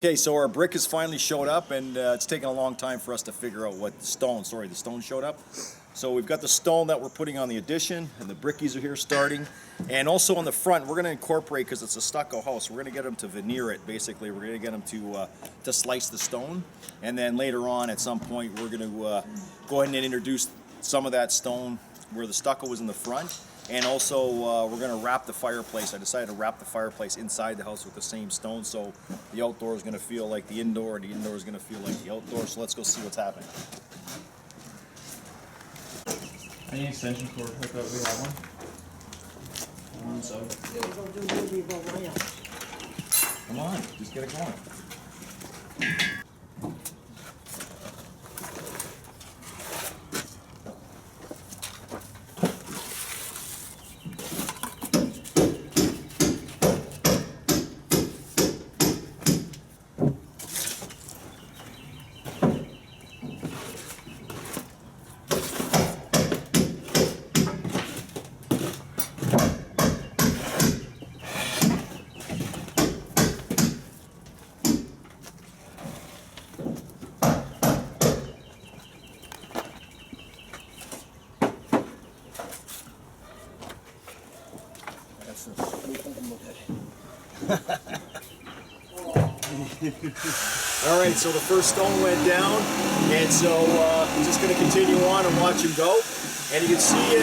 Okay, so our brick has finally showed up, and it's taken a long time for us to figure out what the stone showed up. So we've got the stone that we're putting on the addition, and the brickies are here starting. And also on the front, we're going to incorporate, because it's a stucco house, we're going to get them to veneer it, basically. We're going to get them to slice the stone. And then later on, at some point, we're going to go ahead and introduce some of that stone where the stucco was in the front. And also, we're going to wrap the fireplace. I decided to wrap the fireplace inside the house with the same stone, so the outdoor is going to feel like the indoor, and the indoor is going to feel like the outdoor. So let's go see what's happening. Any extension cord? I thought we had one. So. Come on, just get it going. All right, so the first stone went down, and so we're just going to continue on and watch him go. And you can see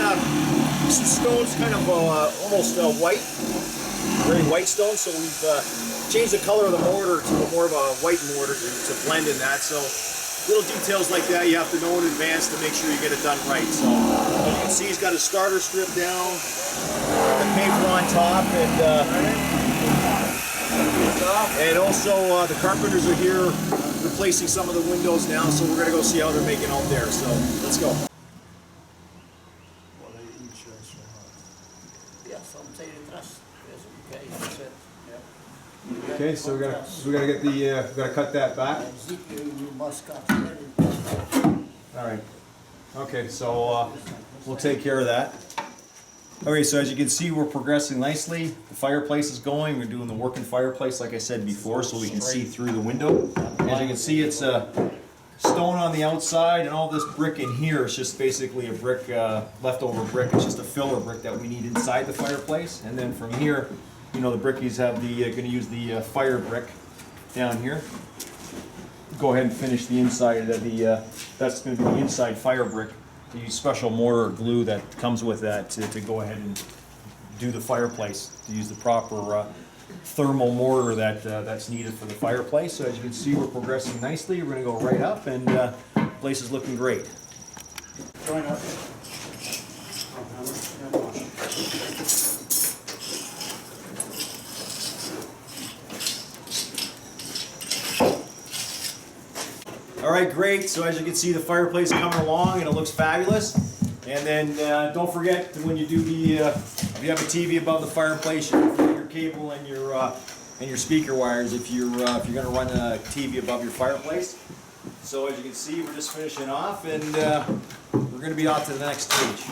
this stone's kind of almost white, very white stone. So we've changed the color of the mortar to more of a white mortar to blend in that. So little details like that you have to know in advance to make sure you get it done right. So as you can see, he's got his starter strip down, the paper on top, and also the carpenters are here replacing some of the windows now, so we're going to go see how they're making out there. So let's go. Okay, so we gotta get the we gotta cut that back. All right. Okay, so we'll take care of that. Okay, so as you can see, we're progressing nicely. The fireplace is going. We're doing the working fireplace, like I said before, so we can see through the window. As you can see, it's stone on the outside, and all this brick in here is just basically a brick, leftover brick. It's just a filler brick that we need inside the fireplace. And then from here, you know, the brickies have the going to use the fire brick down here. Go ahead and finish the inside of the. That's going to be the inside fire brick. To use special mortar glue that comes with that to go ahead and do the fireplace. To use the proper thermal mortar that's needed for the fireplace. So as you can see, we're progressing nicely. We're going to go right up, and the place is looking great. Join up. All right, great. So as you can see, the fireplace is coming along, and it looks fabulous. And then don't forget that when you do the, if you have a TV above the fireplace, you can put your cable and your speaker wires if you're going to run a TV above your fireplace. So as you can see, we're just finishing off, and we're going to be off to the next stage.